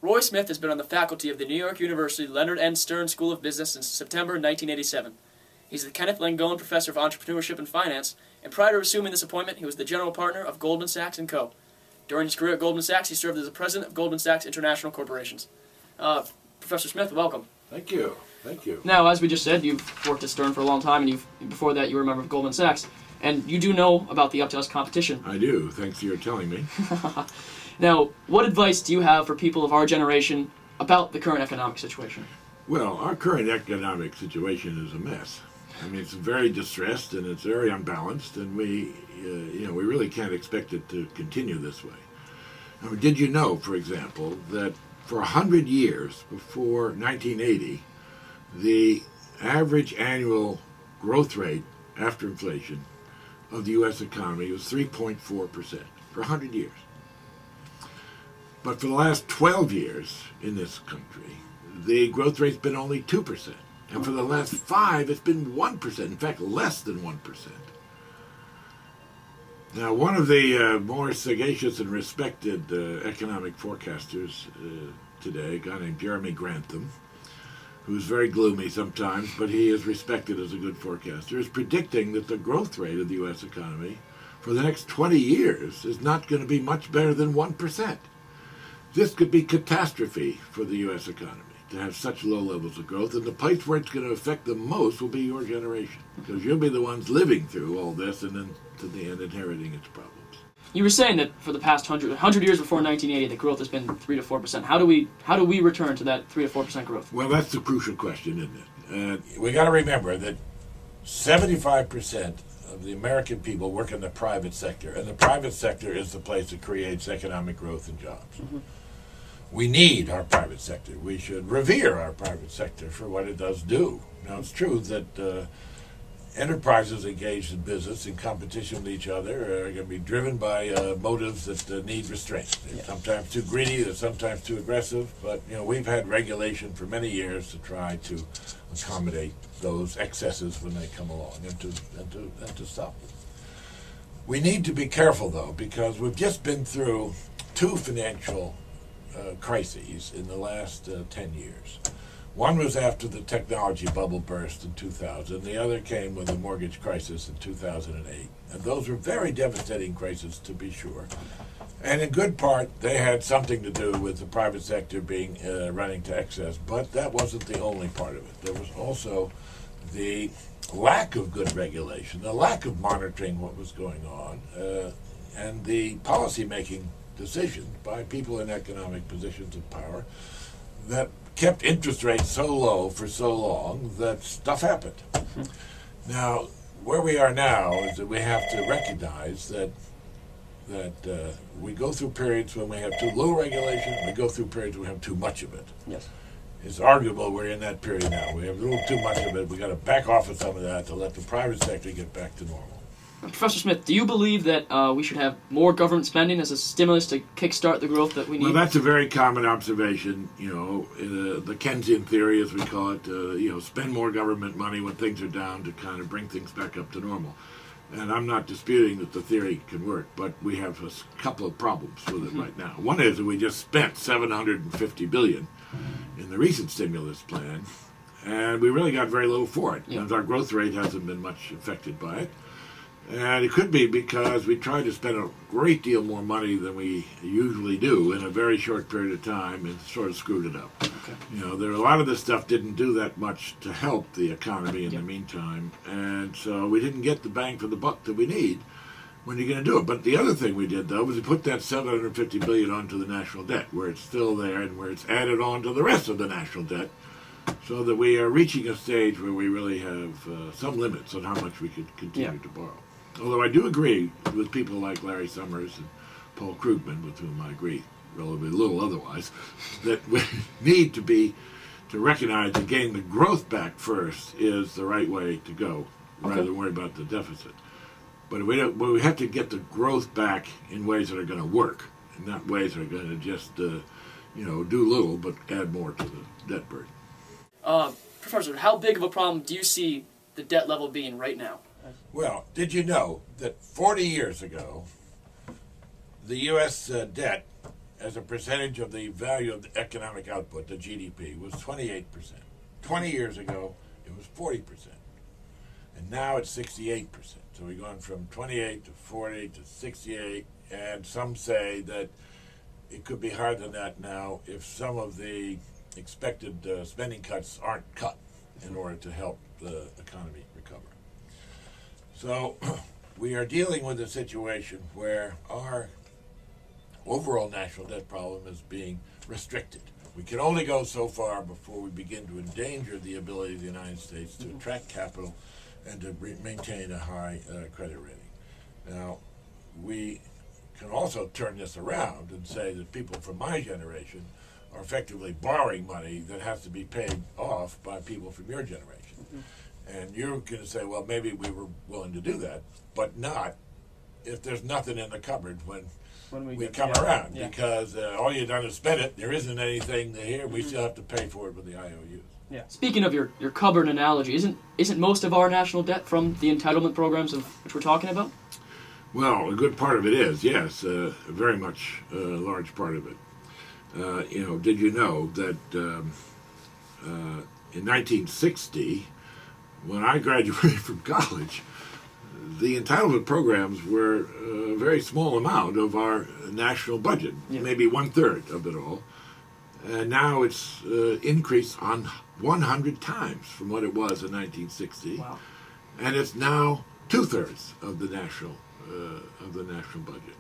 Roy Smith has been on the faculty of the New York University Leonard N. Stern School of Business since September 1987. He's the Kenneth Langone Professor of Entrepreneurship and Finance, and prior to assuming this appointment, he was the general partner of Goldman Sachs & Co. During his career at Goldman Sachs, he served as the president of Goldman Sachs International Corporations. Professor Smith, welcome. Thank you. Thank you. Now, as we just said, you've worked at Stern for a long time, and before that you were a member of Goldman Sachs. And you do know about the up-to-us competition. I do, thanks for your telling me. Now, what advice do you have for people of our generation about the current economic situation? Well, our current economic situation is a mess. I mean, it's very distressed and it's very unbalanced, and we really can't expect it to continue this way. I mean, did you know, for example, that for 100 years before 1980, the average annual growth rate after inflation of the U.S. economy was 3.4% for 100 years. But for the last 12 years in this country, the growth rate's been only 2%. And for the last 5, it's been 1%, in fact, less than 1%. Now, one of the more sagacious and respected economic forecasters today, a guy named Jeremy Grantham, who's very gloomy sometimes, but he is respected as a good forecaster, is predicting that the growth rate of the U.S. economy for the next 20 years is not going to be much better than 1%. This could be catastrophe for the U.S. economy, to have such low levels of growth, and the place where it's going to affect the most will be your generation, because you'll be the ones living through all this and then, to the end, inheriting its problems. You were saying that for the past 100 years before 1980, the growth has been 3 to 4%. How do we return to that 3 to 4% growth? Well, that's the crucial question, isn't it? We got to remember that 75% of the American people work in the private sector, and the private sector is the place that creates economic growth and jobs. Mm-hmm. We need our private sector. We should revere our private sector for what it does do. Now, it's true that enterprises engaged in business in competition with each other are going to be driven by motives that need restraint. They're sometimes too greedy, they're sometimes too aggressive, but we've had regulation for many years to try to accommodate those excesses when they come along and to stop them. We need to be careful, though, because we've just been through 2 financial crises in the last 10 years. One was after the technology bubble burst in 2000. The other came with the mortgage crisis in 2008. And those were very devastating crises, to be sure. And in good part, they had something to do with the private sector being running to excess. But that wasn't the only part of it. There was also the lack of good regulation, the lack of monitoring what was going on, and the policy-making decisions by people in economic positions of power that kept interest rates so low for so long that stuff happened. Now, where we are now is that we have to recognize that we go through periods when we have too low regulation, we go through periods when we have too much of it. Yes. It's arguable we're in that period now. We have a little too much of it. We've got to back off of some of that to let the private sector get back to normal. Professor Smith, do you believe that we should have more government spending as a stimulus to kickstart the growth that we need? Well, that's a very common observation. The Keynesian theory, as we call it, spend more government money when things are down to kind of bring things back up to normal. And I'm not disputing that the theory can work, but we have a couple of problems with it right now. One is that we just spent $750 billion in the recent stimulus plan, and we really got very little for it. And our growth rate hasn't been much affected by it. And it could be because we tried to spend a great deal more money than we usually do in a very short period of time and sort of screwed it up. Okay. A lot of this stuff didn't do that much to help the economy in the meantime, and so we didn't get the bang for the buck that we need when you're going to do it. But the other thing we did, though, was we put that $750 billion onto the national debt, where it's still there and where it's added on to the rest of the national debt, so that we are reaching a stage where we really have some limits on how much we could continue to borrow. Although I do agree with people like Larry Summers and Paul Krugman, with whom I agree relatively little otherwise, that we need to recognize that getting the growth back first is the right way to go, rather than worry about the deficit. But we have to get the growth back in ways that are going to work, and not ways that are going to just do little but add more to the debt burden. Professor, how big of a problem do you see the debt level being right now? Well, did you know that 40 years ago, the U.S. debt as a percentage of the value of the economic output, the GDP, was 28%. 20 years ago, it was 40%. And now it's 68%. So we've gone from 28 to 40 to 68, and some say that it could be higher than that now if some of the expected spending cuts aren't cut in order to help the economy recover. So we are dealing with a situation where our overall national debt problem is being restricted. We can only go so far before we begin to endanger the ability of the United States to attract capital and to maintain a high credit rating. Now, we can also turn this around and say that people from my generation are effectively borrowing money that has to be paid off by people from your generation. And you're going to say, well, maybe we were willing to do that, but not if there's nothing in the cupboard when we come around, because all you've done is spend it. There isn't anything here. We still have to pay for it with the IOUs. Yeah. Speaking of your cupboard analogy, isn't most of our national debt from the entitlement programs of which we're talking about? Well, a good part of it is, yes, very much a large part of it. Did you know that in 1960, when I graduated from college, the entitlement programs were a very small amount of our national budget, maybe 1/3 of it all. And now it's increased on 100 times from what it was in 1960. Wow. And it's now 2/3 of the national budget.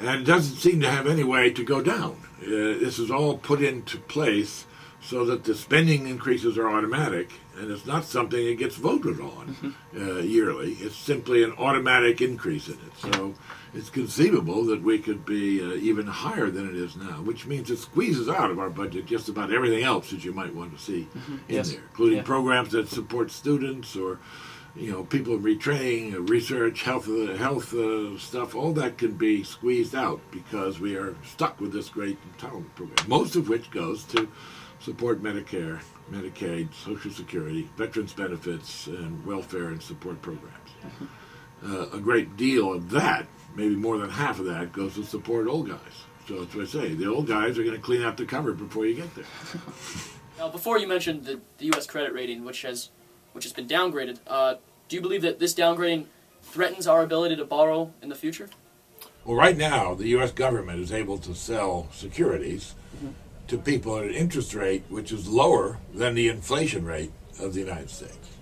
And it doesn't seem to have any way to go down. This is all put into place so that the spending increases are automatic, and it's not something that gets voted on yearly. It's simply an automatic increase in it. So it's conceivable that we could be even higher than it is now, which means it squeezes out of our budget just about everything else that you might want to see in there, including programs that support students or people in retraining, research, health stuff. All that can be squeezed out because we are stuck with this great entitlement program, most of which goes to support Medicare, Medicaid, Social Security, veterans benefits, and welfare and support programs. A great deal of that, maybe more than half of that, goes to support old guys. So that's what I say. The old guys are going to clean out the cupboard before you get there. Now, before you mentioned the U.S. credit rating, which has been downgraded, do you believe that this downgrading threatens our ability to borrow in the future? Well, right now, the U.S. government is able to sell securities to people at an interest rate which is lower than the inflation rate of the United States,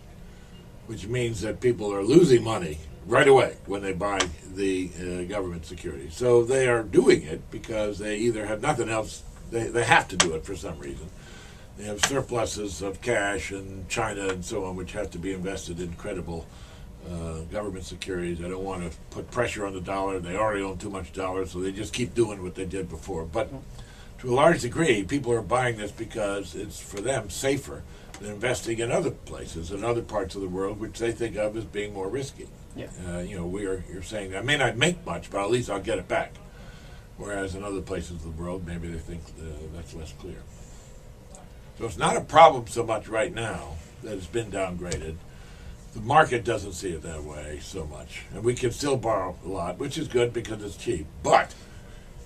which means that people are losing money right away when they buy the government securities. So they are doing it because they either have nothing else, they have to do it for some reason. They have surpluses of cash in China and so on, which have to be invested in credible government securities. They don't want to put pressure on the dollar. They already own too much dollars, so they just keep doing what they did before. But to a large degree, people are buying this because it's, for them, safer than investing in other places, in other parts of the world, which they think of as being more risky. You're saying, I may not make much, but at least I'll get it back. Whereas in other places of the world, maybe they think that's less clear. So it's not a problem so much right now that it's been downgraded. The market doesn't see it that way so much. And we can still borrow a lot, which is good because it's cheap. But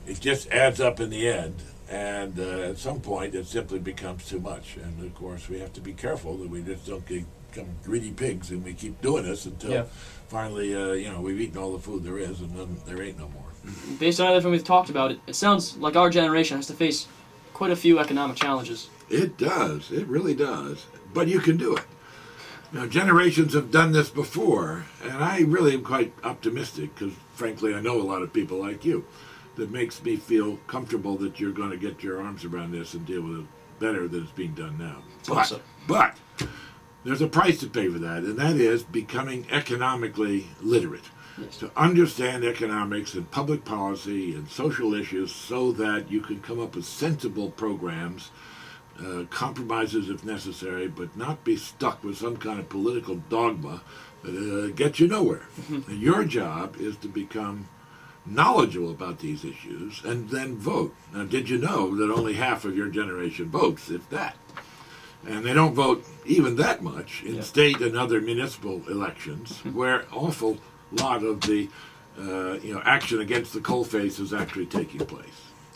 it just adds up in the end. And at some point, it simply becomes too much. And, of course, we have to be careful that we just don't become greedy pigs and we keep doing this until finally, we've eaten all the food there is and then there ain't no more. Based on everything we've talked about, it sounds like our generation has to face quite a few economic challenges. It does. It really does. But you can do it. Now, generations have done this before, and I really am quite optimistic because, frankly, I know a lot of people like you. That makes me feel comfortable that you're going to get your arms around this and deal with it better than it's being done now. But there's a price to pay for that, and that is becoming economically literate. Yes. To understand economics and public policy and social issues so that you can come up with sensible programs, compromises if necessary, but not be stuck with some kind of political dogma that gets you nowhere. And your job is to become knowledgeable about these issues and then vote. Now, did you know that only half of your generation votes, if that? And they don't vote even that much in state and other municipal elections, where awful lot of the action against the coalface is actually taking place.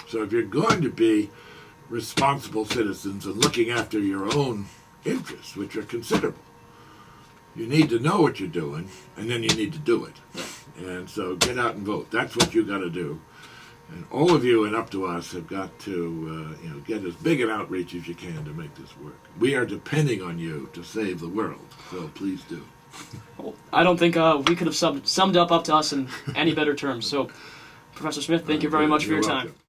So if you're going to be responsible citizens and looking after your own interests, which are considerable, you need to know what you're doing, and then you need to do it. And so get out and vote. That's what you got to do. And all of you and up to us have got to get as big an outreach as you can to make this work. We are depending on you to save the world, so please do. Well, I don't think we could have summed up to us in any better terms. So, Professor Smith, thank you very much for your time. Welcome.